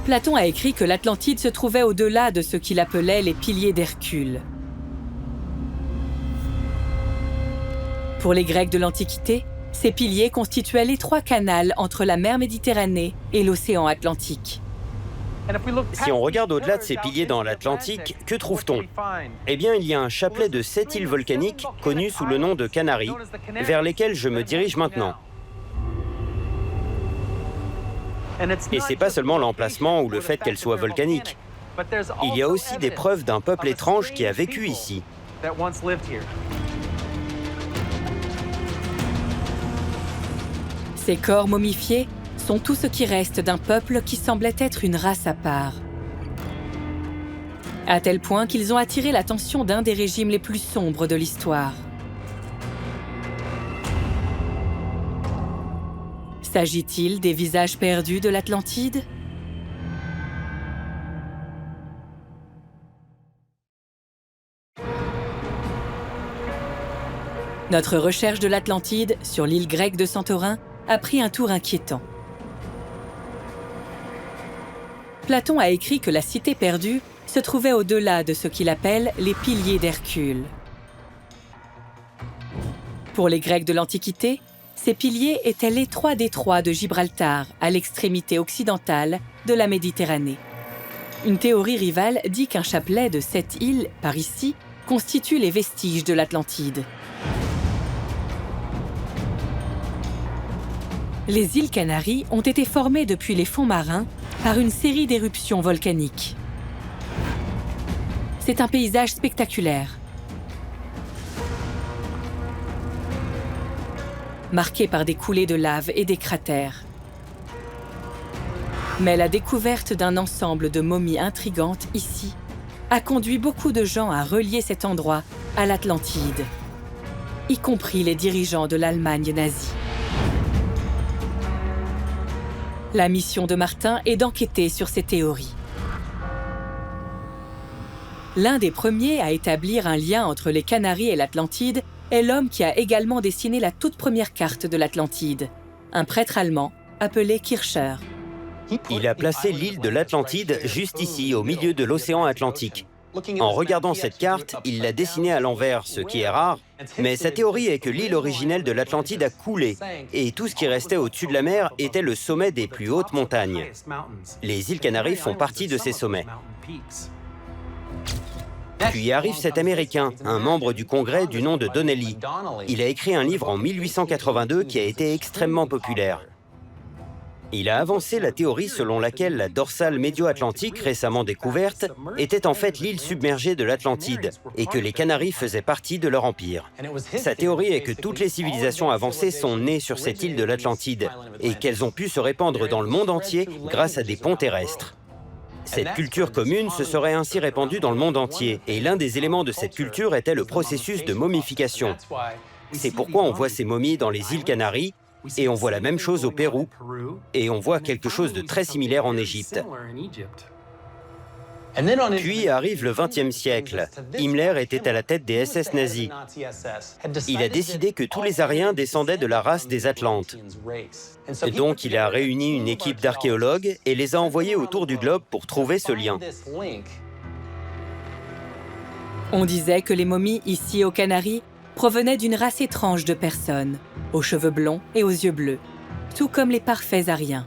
Platon a écrit que l'Atlantide se trouvait au-delà de ce qu'il appelait les piliers d'Hercule. Pour les Grecs de l'Antiquité, ces piliers constituaient l'étroit canal entre la mer Méditerranée et l'océan Atlantique. Si on regarde au-delà de ces piliers dans l'Atlantique, que trouve-t-on? Eh bien, il y a un chapelet de 7 îles volcaniques connues sous le nom de Canaries, vers lesquelles je me dirige maintenant. Et c'est pas seulement l'emplacement ou le fait qu'elles soient volcaniques. Il y a aussi des preuves d'un peuple étrange qui a vécu ici. Ces corps momifiés sont tout ce qui reste d'un peuple qui semblait être une race à part. À tel point qu'ils ont attiré l'attention d'un des régimes les plus sombres de l'histoire. S'agit-il des visages perdus de l'Atlantide ? Notre recherche de l'Atlantide sur l'île grecque de Santorin a pris un tour inquiétant. Platon a écrit que la cité perdue se trouvait au-delà de ce qu'il appelle les piliers d'Hercule. Pour les Grecs de l'Antiquité, ces piliers étaient l'étroit détroit de Gibraltar, à l'extrémité occidentale de la Méditerranée. Une théorie rivale dit qu'un chapelet de 7 îles, par ici, constitue les vestiges de l'Atlantide. Les îles Canaries ont été formées depuis les fonds marins par une série d'éruptions volcaniques. C'est un paysage spectaculaire, marqué par des coulées de lave et des cratères. Mais la découverte d'un ensemble de momies intrigantes ici a conduit beaucoup de gens à relier cet endroit à l'Atlantide, y compris les dirigeants de l'Allemagne nazie. La mission de Martin est d'enquêter sur ces théories. L'un des premiers à établir un lien entre les Canaries et l'Atlantide est l'homme qui a également dessiné la toute première carte de l'Atlantide, un prêtre allemand appelé Kircher. Il a placé l'île de l'Atlantide juste ici, au milieu de l'océan Atlantique. En regardant cette carte, il l'a dessinée à l'envers, ce qui est rare, mais sa théorie est que l'île originelle de l'Atlantide a coulé, et tout ce qui restait au-dessus de la mer était le sommet des plus hautes montagnes. Les îles Canaries font partie de ces sommets. Puis arrive cet Américain, un membre du Congrès du nom de Donnelly. Il a écrit un livre en 1882 qui a été extrêmement populaire. Il a avancé la théorie selon laquelle la dorsale médio-atlantique récemment découverte était en fait l'île submergée de l'Atlantide et que les Canaries faisaient partie de leur empire. Sa théorie est que toutes les civilisations avancées sont nées sur cette île de l'Atlantide et qu'elles ont pu se répandre dans le monde entier grâce à des ponts terrestres. Cette culture commune se serait ainsi répandue dans le monde entier et l'un des éléments de cette culture était le processus de momification. C'est pourquoi on voit ces momies dans les îles Canaries. Et on voit la même chose au Pérou, et on voit quelque chose de très similaire en Égypte. Puis arrive le XXe siècle. Himmler était à la tête des SS nazis. Il a décidé que tous les Ariens descendaient de la race des Atlantes. Donc il a réuni une équipe d'archéologues et les a envoyés autour du globe pour trouver ce lien. On disait que les momies ici aux Canaries provenaient d'une race étrange de personnes, aux cheveux blonds et aux yeux bleus, tout comme les parfaits Ariens.